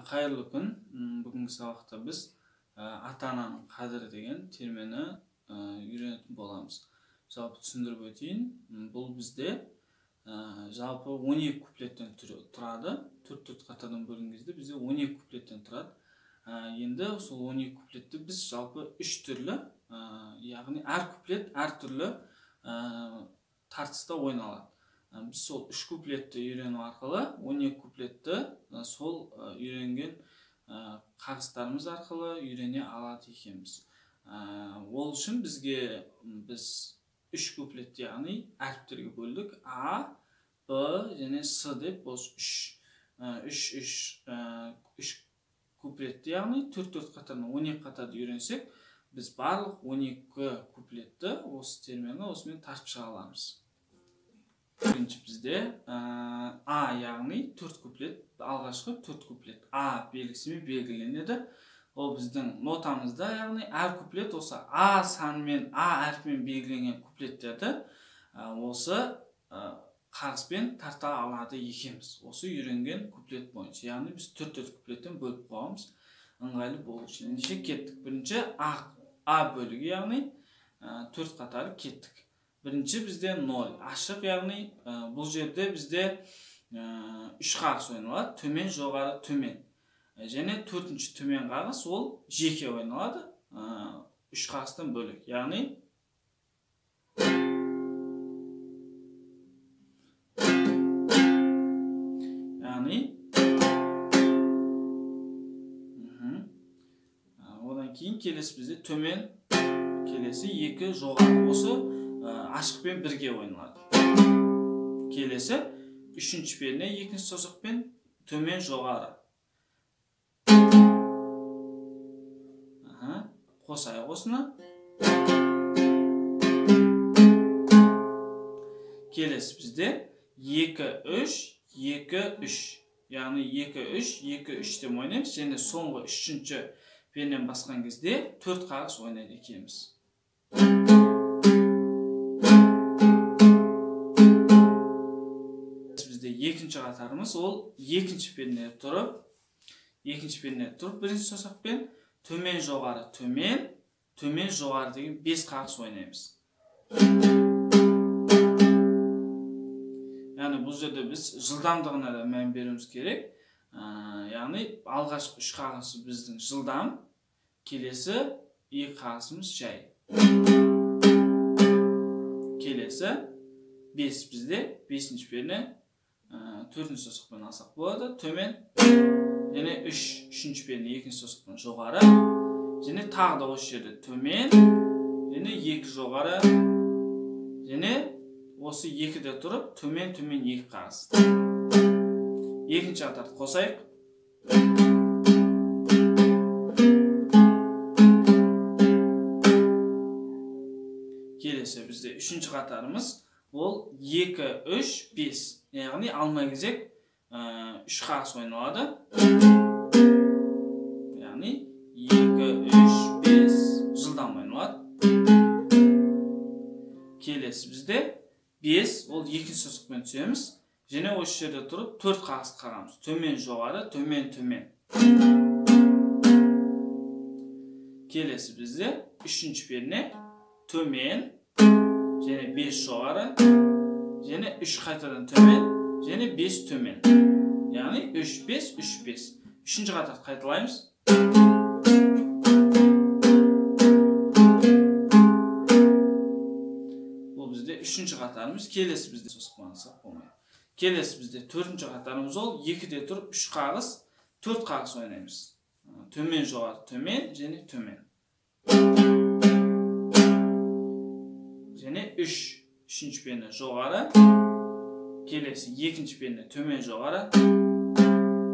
Қайырлы күн. Бүгінгі сабақта біз ата-ананың қадірі деген термені үйренетін боламыз. Жалпы түсіндіріп өтейін. Бұл бізде жалпы 12 куплеттен тұрады. 4 қатардан бөлінген кезде бізде 12 куплеттен тұрады. Енді сол 12 куплетті біз жалпы 3 түрлі, яғни әр куплет әр түрлі тартыста ойналады. Біз сол 3 куплетті үйрену арқылы 12 куплетті сол үйренген қағыстарымыз арқылы үйрене алады екенбіз. Ол үшін бізге біз 3 куплетті, яғни әріптерге бөлдік. А, Б және С деп осы 3 куплетті, яғни 4 қатарынан 12 қатарды үйренсек, біз барлық 12 куплетті осы термені осымен тартып шыға аламыз. Бірінші бізде А, яғни 4 куплет, алғашқы 4 куплет А белгісімен белгіленеді. Ол біздің нотамызда, яғни әр куплет осы А санымен, А әрпімен белгіленген куплеттерді осы қағыспен тарта алады екенбіз. Осы үйренген куплет бойынша, яғни біз 4 куплеттен бөліп қоямыз, ыңғайлы болу үшін. Ендеше кеттік. Бірінші А бөлігі, яғни 4 қатары кеттік. Бірінші бізде 0, ашық, яғни бұл жерде бізде 3 қағыс ойналады, төмен, жоғары, төмен. Және 4-ші төмен қағыс ол жеке ойналады, 3 қағыстан бөлек. Яғни одан кейін келесі бізде төмен, келесі 2 жоғары. Осы ашықпен бірге ойналады. Келесі 3-ші перне 2-ші созақпен төмен, жоғары. Қосайық осыны. Келесі бізде 2-3, 2-3. Яғни 2-3, 2-3 деп ойнаймыз. Және соңғы 3-ші пернен басқан кезде 4 қағыс ойнайды екенбіз. Бізде екінші қатарымыз ол екінші пернеде тұрып, бірінші созақпен төмен, жоғары, төмен, төмен, жоғары деген 5 қағыс ойнаймыз. Яғни бұл жерде біз жылдамдығына да мән беруіміз керек. Яғни алғашқы 3 қағысы біздің жылдам, келесі 2 қағысымыз жай. Келесі 5 бізде 5-ші перне 4-ші созақпен алсақ болады, төмен, және 3-ші перне 2-ші созақпен жоғары, және тағы да осы жерде төмен, және 2 жоғары, және осы 2-де тұрып төмен, төмен 2 қағыс. Екінші қатарды қосайық. Келесі бізде 3-ші қатарымыз ол 2-3-5, яғни алма-кезек 3 қағыс ойналады. Яғни 2-3-5 жылдам ойналады. Келесі бізде 5, ол 2-ші созақпен түсеміз. Және осы жерде тұрып 4 қағыс қағамыз. Төмен, жоғары, төмен, төмен. Келесі бізде 3-ші перне төмен, және 5 жоғары, және 3 қайтадан төмен, және 5 төмен. Яғни 3-5, 3-5. 3-ші қатарды қайталаймыз. Бұл бізде 3-ші қатарымыз. Келесі бізде созақпен болмайды. Келесі бізде 4-ші қатарымыз ол 2-де тұрып 3 қағыс, 4 қағыс ойнаймыз. Төмен, жоғары, төмен, және төмен. Және 3-ші перне жоғары, келесі 2-ші перне төмен, жоғары,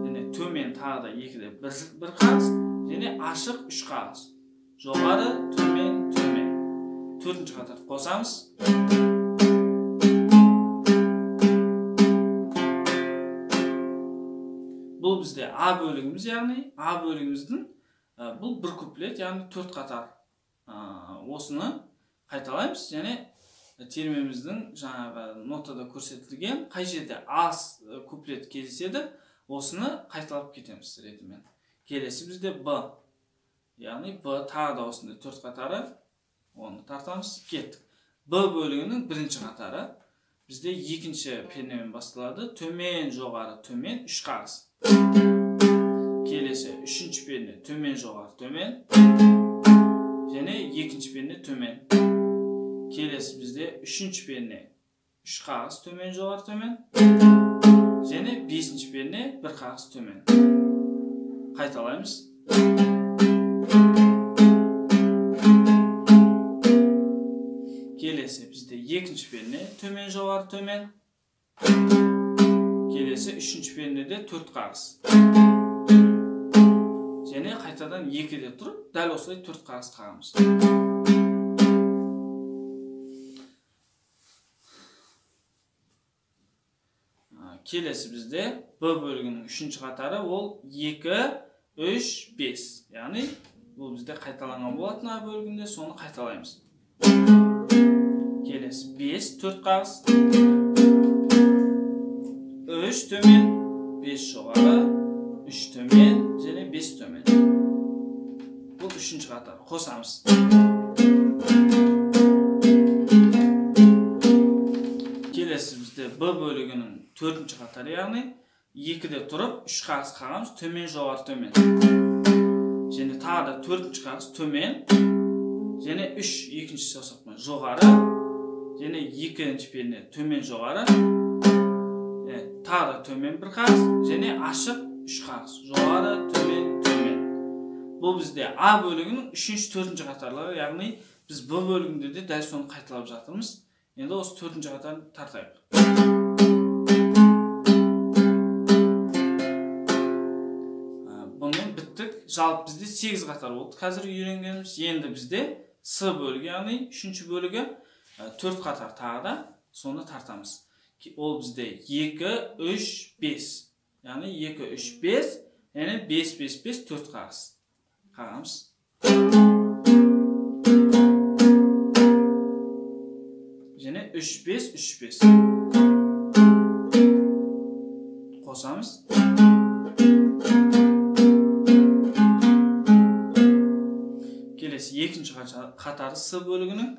және төмен тағы да 2-де 1 қағыс, және ашық 3 қағыс. Жоғары, төмен, төмен. 4-ші қатарды қосамыз. Бұл бізде А бөлігіміз, яғни А бөлігіміздің бұл 1 куплет, яғни 4 қатар. Осыны қайталаймыз, және термеміздің жаңағы нотада көрсетілген қай жерде А куплет кездеседі, осыны қайталап кетеміз ретімен. Келесі бізде Б. Яғни Б тағы да осындай 4 қатары. Оны тартамыз, кеттік. Б бөлігінің бірінші қатары бізде екінші пернемен басталады. Төмен, жоғары, төмен, 3 қағыс. Келесі үшінші перне төмен, жоғары, төмен. Және екінші перне төмен. Келесі бізде үшінші перне 3 қағыс төмен, жоғары, төмен. Және бесінші перне 1 қағыс төмен. Қайталаймыз. Келесі бізде екінші перне төмен, жоғары, төмен. Келесі үшінші пернеде 4 қағыс. Және қайтадан 2-де тұрып, дәл осылай 4 қағыс қағамыз. Келесі бізде Б бөлігінің үшінші қатары ол 2, 3, 5. Яғни бұл бізде қайталанған болатын А бөлігінде, соны қайталаймыз. Келесі 5, 4 қағыс. 3 төмен, 5 жоғары, 3 төмен, және 5 төмен. Бұл үшінші қатар. Қосамыз. Келесі бізде Б бөлігінің төртінші қатары, яғни 2-де тұрып 3 қағыс қағамыз, төмен, жоғары, төмен. Және тағы да 4-ші қағыс төмен, және 3 екінші саусақпен жоғары, және 2-ші перне төмен, жоғары, тағы да төмен 1 қағыс, және ашық 3 қағыс, жоғары, төмен, төмен. Бұл бізде А бөлігінің 3-4-ші қатарлары, яғни біз Б бөлігінде де дәл соны қайталап жатырмыз. Енді осы 4-ші қатарын тартайық. Бұнымен біттік. Жалпы бізде 8 қатар болды. Қазір үйренгеніміз. Енді бізде С бөлігі, яғни 3-ші бөлігі 4 қатар тағы да соны тартамыз. Ол бізде 2, 3, 5. Яғни 2, 3, 5. Яғни 5, 5, 5, 4 қағыс. Қағамыз. Және 3, 5, 3, 5. Қосамыз. Келесі екінші қатары С бөлігінің.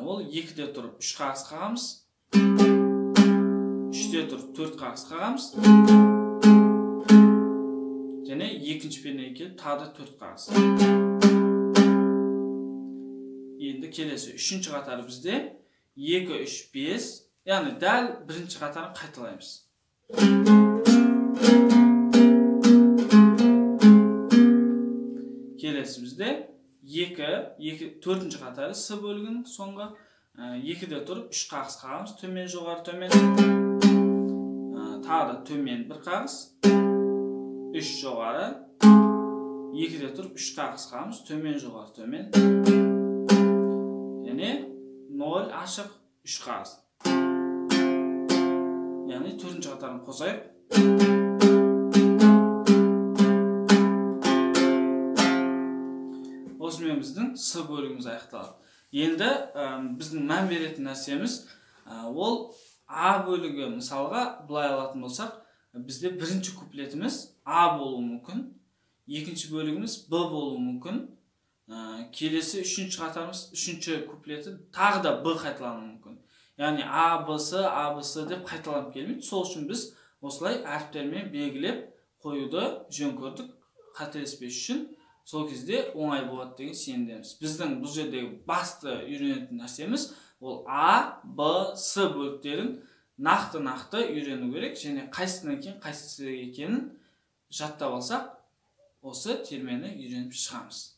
Ол 2-де тұрып 3 қағыс қағамыз. 3-де тұрып 4 қағыс қағамыз. Және екінші пернеге келіп тағы да 4 қағыс. Енді келесі үшінші қатары бізде 2, 3, 5. Яғни дәл бірінші қатарын қайталаймыз. Келесі бізде 4-ші қатары С бөлігінің соңғы 2-де тұрып 3 қағыс қағамыз, төмен, жоғары, төмен. Тағы да төмен 1 қағыс, 3 жоғары, 2-де тұрып 3 қағыс қағамыз, төмен, жоғары, төмен. Және 0 ашық 3 қағыс. Яғни 4-ші қатарын қосайық. Осымен біздің С бөлігіміз аяқталады. Енді біздің мән беретін нәрсеміз ол А бөлігі. Мысалға былай алатын болсақ, бізде бірінші куплетіміз А болуы мүмкін, екінші бөлігіміз Б болуы мүмкін. Келесі үшінші қатарымыз, үшінші куплеті тағы да Б қайталануы мүмкін. Яғни А, Б, С деп қайталанып келмейді. Сол үшін біз осылай әріптермен белгілеп қоюды жөн көрдік, қателеспес үшін. Сол кезде оңай болады деген сенімдеміз. Біздің бұл жердегі басты үйренетін нәрсеміз ол А, Б, С бөліктерін нақты үйрену керек, және қайсысынан кейін қайсысы екенін жаттап алсақ, осы термені үйреніп шығамыз.